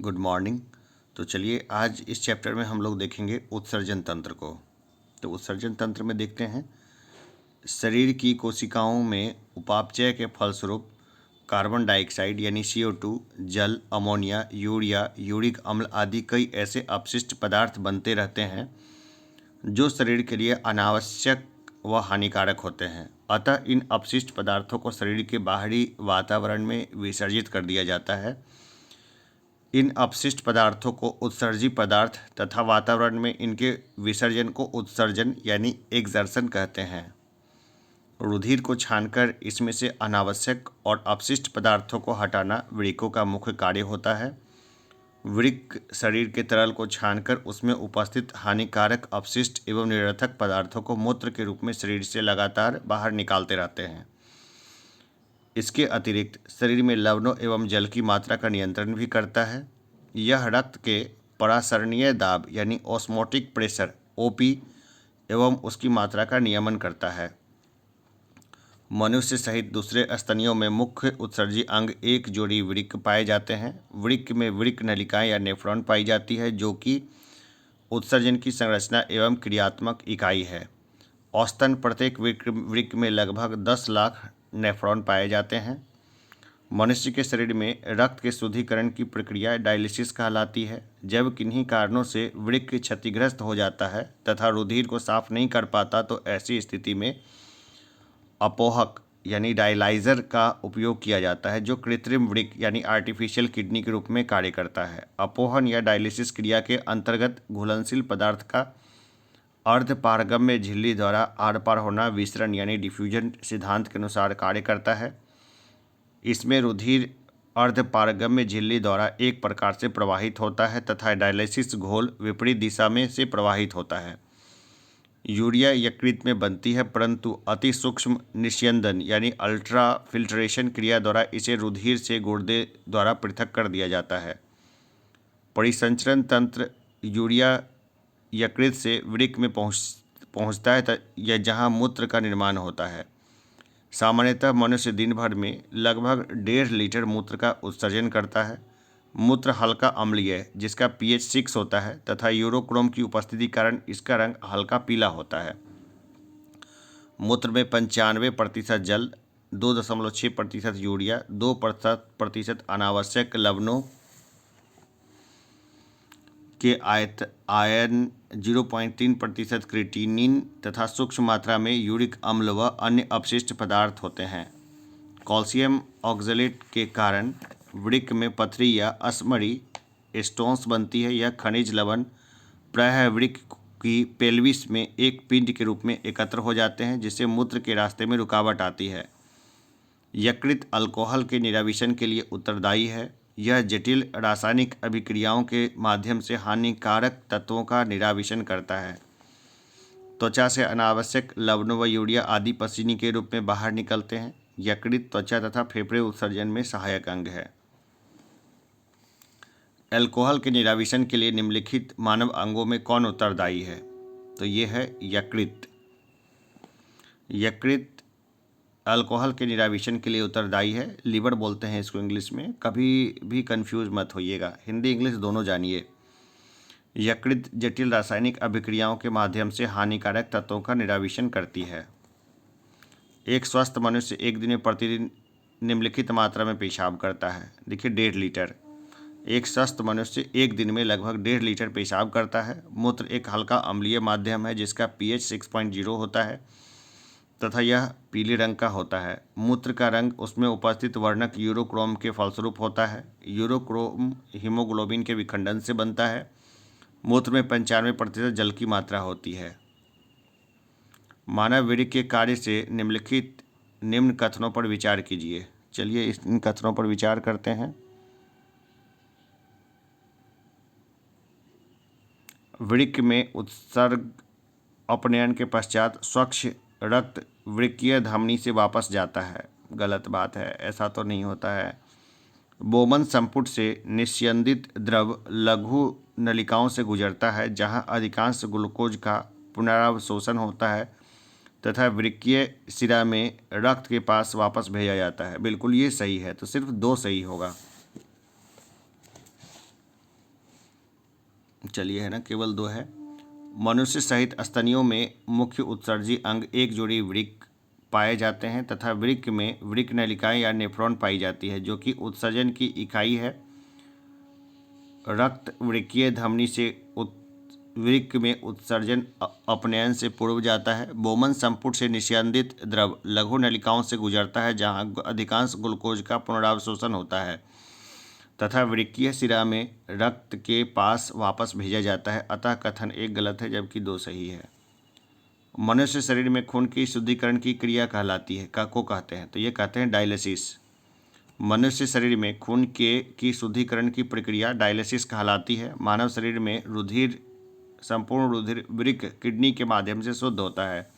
Good morning. तो चलिए आज इस चैप्टर में हम लोग देखेंगे उत्सर्जन तंत्र को। तो उत्सर्जन तंत्र में देखते हैं शरीर की कोशिकाओं में उपापचय के फलस्वरूप कार्बन डाइऑक्साइड यानी CO2, जल, अमोनिया, यूरिया, यूरिक अम्ल आदि कई ऐसे अपशिष्ट पदार्थ बनते रहते हैं जो शरीर के लिए अनावश्यक व हानिकारक होते हैं। अतः इन अपशिष्ट पदार्थों को शरीर के बाहरी वातावरण में विसर्जित कर दिया जाता है। इन अपशिष्ट पदार्थों को उत्सर्जी पदार्थ तथा वातावरण में इनके विसर्जन को उत्सर्जन यानी एक्सर्शन कहते हैं। रुधिर को छानकर इसमें से अनावश्यक और अपशिष्ट पदार्थों को हटाना वृक्कों का मुख्य कार्य होता है। वृक्क शरीर के तरल को छानकर उसमें उपस्थित हानिकारक अपशिष्ट एवं निरर्थक पदार्थों को मूत्र के रूप में शरीर से लगातार बाहर निकालते रहते हैं। इसके अतिरिक्त शरीर में लवणों एवं जल की मात्रा का नियंत्रण भी करता है। यह रक्त के परासरणीय दाब यानी ऑस्मोटिक प्रेशर OP एवं उसकी मात्रा का नियमन करता है। मनुष्य सहित दूसरे स्तनियों में मुख्य उत्सर्जी अंग एक जोड़ी वृक्क पाए जाते हैं। वृक्क में वृक्क नलिकाएं या नेफ्रॉन पाई जाती है जो कि उत्सर्जन की संरचना एवं क्रियात्मक इकाई है। औसतन प्रत्येक वृक्क में लगभग 10 लाख नेफ्रॉन पाए जाते हैं। मनुष्य के शरीर में रक्त के शुद्धिकरण की प्रक्रिया डायलिसिस कहलाती है। जब किन्हीं कारणों से वृक्क क्षतिग्रस्त हो जाता है तथा रुधिर को साफ नहीं कर पाता तो ऐसी स्थिति में अपोहक यानी डायलाइजर का उपयोग किया जाता है जो कृत्रिम वृक्क यानी आर्टिफिशियल किडनी के रूप में कार्य करता है। अपोहन या डायलिसिस क्रिया के अंतर्गत घुलनशील पदार्थ का अर्धपारगम्य झिल्ली द्वारा आर पार होना विसरण यानी डिफ्यूजन सिद्धांत के अनुसार कार्य करता है। इसमें रुधिर अर्धपारगम्य झिल्ली द्वारा एक प्रकार से प्रवाहित होता है तथा डायलिसिस घोल विपरीत दिशा में से प्रवाहित होता है। यूरिया यकृत में बनती है परंतु अति सूक्ष्म निस्यंदन यानी अल्ट्रा फिल्ट्रेशन क्रिया द्वारा इसे रुधिर से गुर्दे द्वारा पृथक कर दिया जाता है। परिसंचरण तंत्र यूरिया यकृत से वृक्क में पहुँचता है या जहाँ मूत्र का निर्माण होता है। सामान्यतः मनुष्य दिन भर में लगभग 1.5 लीटर मूत्र का उत्सर्जन करता है। मूत्र हल्का अम्लीय है जिसका pH 6 होता है तथा यूरोक्रोम की उपस्थिति कारण इसका रंग हल्का पीला होता है। मूत्र में 95% जल, 2.6% यूरिया, 2% अनावश्यक लवणों के आयन, 0.3% क्रिएटिनिन तथा सूक्ष्म मात्रा में यूरिक अम्ल व अन्य अपशिष्ट पदार्थ होते हैं। कैल्शियम ऑक्सलेट के कारण वृक्क में पथरी या असमरी स्टोन्स बनती है। यह खनिज लवण प्रायः वृक्क की पेल्विस में एक पिंड के रूप में एकत्र हो जाते हैं जिससे मूत्र के रास्ते में रुकावट आती है। यकृत अल्कोहल के निराविशन के लिए उत्तरदायी है। यह जटिल रासायनिक अभिक्रियाओं के माध्यम से हानिकारक तत्वों का निराविशन करता है। त्वचा से अनावश्यक लवणों व यूरिया आदि पसीने के रूप में बाहर निकलते हैं। यकृत त्वचा तथा फेफड़े उत्सर्जन में सहायक अंग है। अल्कोहल के निराविशन के लिए निम्नलिखित मानव अंगों में कौन उत्तरदायी है? तो ये है यकृत। यकृत अल्कोहल के निराविशन के लिए उत्तरदायी है। लीवर बोलते हैं इसको इंग्लिश में, कभी भी कंफ्यूज मत होइएगा, हिंदी इंग्लिश दोनों जानिए। यकृत जटिल रासायनिक अभिक्रियाओं के माध्यम से हानिकारक तत्वों का निराविशन करती है। एक स्वस्थ मनुष्य एक दिन में प्रतिदिन निम्नलिखित मात्रा में पेशाब करता है। देखिए 1.5 लीटर। एक स्वस्थ मनुष्य एक दिन में लगभग 1.5 लीटर पेशाब करता है। मूत्र एक हल्का अम्लीय माध्यम है जिसका pH 6.0 होता है तथा यह पीले रंग का होता है। मूत्र का रंग उसमें उपस्थित वर्णक यूरोक्रोम के फलस्वरूप होता है। यूरोक्रोम हीमोग्लोबिन के विखंडन से बनता है। मूत्र में 95% जल की मात्रा होती है। मानव वृक्क के कार्य से निम्नलिखित निम्न कथनों पर विचार कीजिए। चलिए इन कथनों पर विचार करते हैं। वृक्क में उत्सर्ग अपनयन के पश्चात स्वच्छ रक्त वृक्कीय धमनी से वापस जाता है। गलत बात है, ऐसा तो नहीं होता है। बोमन संपुट से निस्यंदित द्रव लघु नलिकाओं से गुजरता है जहां अधिकांश ग्लूकोज का पुनरावशोषण होता है तथा वृक्कीय शिरा में रक्त के पास वापस भेजा जाता है। बिल्कुल ये सही है, तो सिर्फ 2 सही होगा। चलिए, है ना, केवल 2 है। मनुष्य सहित स्तनियों में मुख्य उत्सर्जी अंग एक जोड़ी वृक्क पाए जाते हैं तथा वृक्क में वृक्क नलिकाएं या नेफ्रॉन पाई जाती है, जो कि उत्सर्जन की इकाई है। रक्त वृक्कीय धमनी से वृक्क में उत्सर्जन अपनयन से पूर्व जाता है। बोमन संपुट से निस्यंदित द्रव लघु नलिकाओं से गुजरता है, जहां अधिकांश ग्लूकोज का पुनरावशोषण होता है तथा वृक्कीय शिरा में रक्त के पास वापस भेजा जाता है। अतः कथन 1 गलत है जबकि 2 सही है। मनुष्य शरीर में खून की शुद्धिकरण की क्रिया कहलाती है, को कहते हैं, तो ये कहते हैं डायलिसिस। मनुष्य शरीर में खून की शुद्धिकरण की प्रक्रिया डायलिसिस कहलाती है। मानव शरीर में रुधिर, संपूर्ण रुधिर वृक्क किडनी के माध्यम से शुद्ध होता है।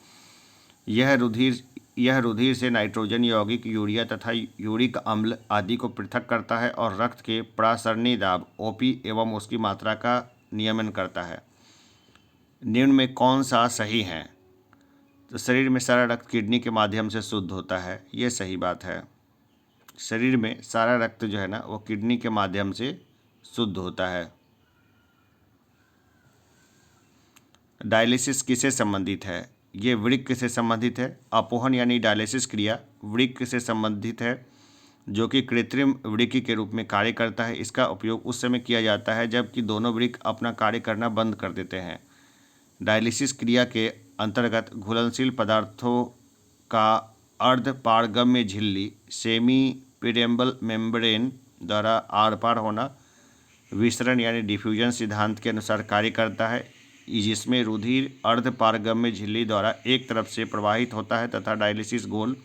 यह रुधिर से नाइट्रोजन, यौगिक, यूरिया तथा यूरिक अम्ल आदि को पृथक करता है और रक्त के प्रासरणी दाब ओपी एवं उसकी मात्रा का नियमन करता है। निम्न में कौन सा सही है? तो शरीर में सारा रक्त किडनी के माध्यम से शुद्ध होता है, ये सही बात है। शरीर में सारा रक्त जो है ना, वो किडनी के माध्यम से शुद्ध होता है। डायलिसिस किससे संबंधित है? ये वृक्क से संबंधित है। अपोहन यानी डायलिसिस क्रिया वृक्क से संबंधित है, जो कि कृत्रिम वृक्क के रूप में कार्य करता है। इसका उपयोग उस समय किया जाता है जबकि दोनों वृक्क अपना कार्य करना बंद कर देते हैं। डायलिसिस क्रिया के अंतर्गत घुलनशील पदार्थों का अर्धपारगम्य झिल्ली सेमी पेरियम्बल मेम्ब्रेन द्वारा आर पार होना विसरण यानी डिफ्यूजन सिद्धांत के अनुसार कार्य करता है, जिसमें रुधिर अर्धपारगम्य झिल्ली द्वारा एक तरफ से प्रवाहित होता है तथा डायलिसिस गोल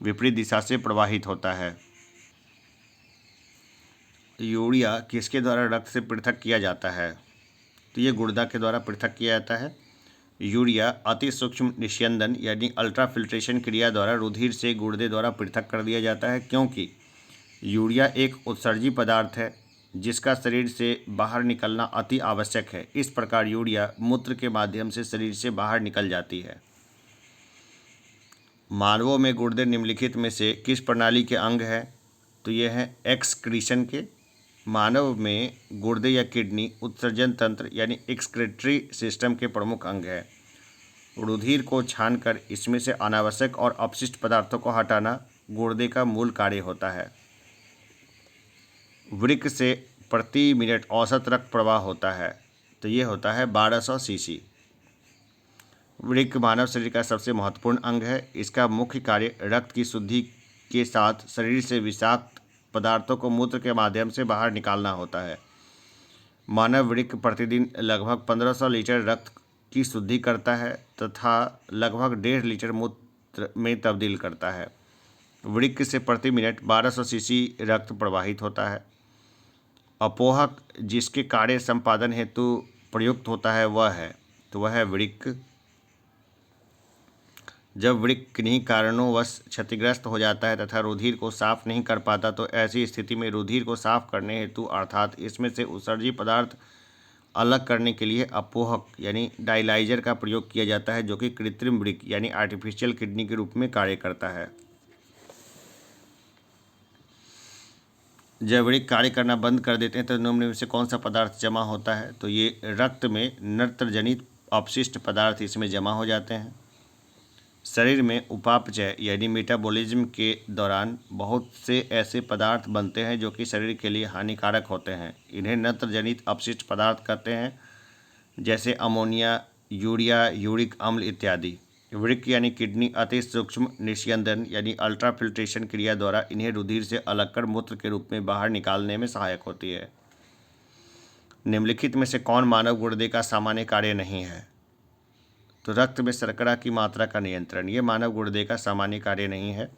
विपरीत दिशा से प्रवाहित होता है। यूरिया किसके द्वारा रक्त से पृथक किया जाता है? तो ये गुर्दा के द्वारा पृथक किया जाता है। यूरिया अति सूक्ष्म निस्यंदन यानी अल्ट्राफिल्ट्रेशन क्रिया द्वारा रुधिर से गुर्दे द्वारा पृथक कर दिया जाता है, क्योंकि यूरिया एक उत्सर्जी पदार्थ है जिसका शरीर से बाहर निकलना अति आवश्यक है। इस प्रकार यूरिया मूत्र के माध्यम से शरीर से बाहर निकल जाती है। मानवों में गुर्दे निम्नलिखित में से किस प्रणाली के अंग हैं? तो ये हैं एक्सक्रीशन के। मानव में गुर्दे या किडनी उत्सर्जन तंत्र यानी एक्सक्रीटरी सिस्टम के प्रमुख अंग है। रुधिर को छानकर इसमें से अनावश्यक और अपशिष्ट पदार्थों को हटाना गुर्दे का मूल कार्य होता है। वृक्क से प्रति मिनट औसत रक्त प्रवाह होता है, तो ये होता है 1200 सीसी। वृक्क मानव शरीर का सबसे महत्वपूर्ण अंग है। इसका मुख्य कार्य रक्त की शुद्धि के साथ शरीर से विषाक्त पदार्थों को मूत्र के माध्यम से बाहर निकालना होता है। मानव वृक्क प्रतिदिन लगभग 1500 लीटर रक्त की शुद्धि करता है तथा लगभग 1.5 लीटर मूत्र में तब्दील करता है। वृक्क से प्रति मिनट 1200 सीसी रक्त प्रवाहित होता है। अपोहक जिसके कार्य संपादन हेतु प्रयुक्त होता है वह है वृक्क। जब वृक्क किन्हीं कारणोंवश क्षतिग्रस्त हो जाता है तथा रुधिर को साफ नहीं कर पाता, तो ऐसी स्थिति में रुधिर को साफ करने हेतु अर्थात इसमें से उत्सर्जी पदार्थ अलग करने के लिए अपोहक यानी डायलाइजर का प्रयोग किया जाता है, जो कि कृत्रिम वृक्क यानी आर्टिफिशियल किडनी के रूप में कार्य करता है। जब वृक्क कार्य करना बंद कर देते हैं तो निम्न में से कौन सा पदार्थ जमा होता है? तो ये रक्त में नत्रजनित अपशिष्ट पदार्थ इसमें जमा हो जाते हैं। शरीर में उपापचय यानी मेटाबॉलिज्म के दौरान बहुत से ऐसे पदार्थ बनते हैं जो कि शरीर के लिए हानिकारक होते हैं। इन्हें नत्रजनित अपशिष्ट पदार्थ कहते हैं, जैसे अमोनिया, यूरिया, यूरिक अम्ल इत्यादि। वृक्क यानी किडनी अति सूक्ष्म निस्यंदन यानी अल्ट्राफिल्ट्रेशन क्रिया द्वारा इन्हें रुधिर से अलग कर मूत्र के रूप में बाहर निकालने में सहायक होती है। निम्नलिखित में से कौन मानव गुर्दे का सामान्य कार्य नहीं है? तो रक्त में शर्करा की मात्रा का नियंत्रण, ये मानव गुर्दे का सामान्य कार्य नहीं है।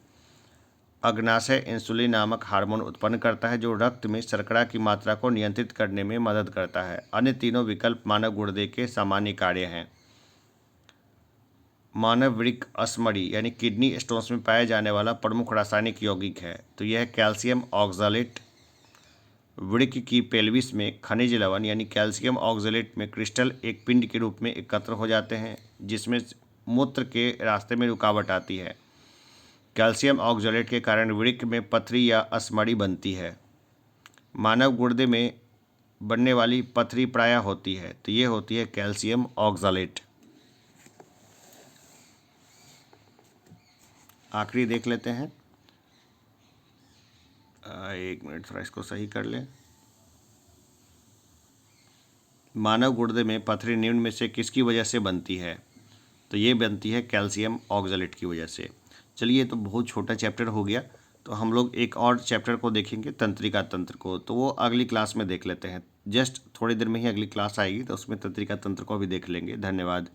अग्नाशय इंसुलिन नामक हार्मोन उत्पन्न करता है जो रक्त में शर्करा की मात्रा को नियंत्रित करने में मदद करता है। अन्य तीनों विकल्प मानव गुर्दे के सामान्य कार्य हैं। मानव वृक्क अश्मरी यानी किडनी स्टोन्स में पाया जाने वाला प्रमुख रासायनिक यौगिक है, तो यह कैल्शियम ऑक्सलेट। वृक्क की पेल्विस में खनिज लवण यानी कैल्शियम ऑक्सलेट में क्रिस्टल एक पिंड के रूप में एकत्र हो जाते हैं, जिसमें मूत्र के रास्ते में रुकावट आती है। कैल्शियम ऑक्सलेट के कारण वृक्क में पथरी या अश्मरी बनती है। मानव गुर्दे में बनने वाली पथरी प्रायः होती है? तो ये होती है कैल्शियम ऑक्सलेट। आखिरी देख लेते हैं, एक मिनट थोड़ा इसको सही कर लें। मानव गुर्दे में पथरी निम्न में से किसकी वजह से बनती है? तो ये बनती है कैल्शियम ऑक्सलेट की वजह से। चलिए, तो बहुत छोटा चैप्टर हो गया, तो हम लोग एक और चैप्टर को देखेंगे, तंत्रिका तंत्र को, तो वो अगली क्लास में देख लेते हैं। जस्ट थोड़ी देर में ही अगली क्लास आएगी, तो उसमें तंत्रिका तंत्र को भी देख लेंगे। धन्यवाद।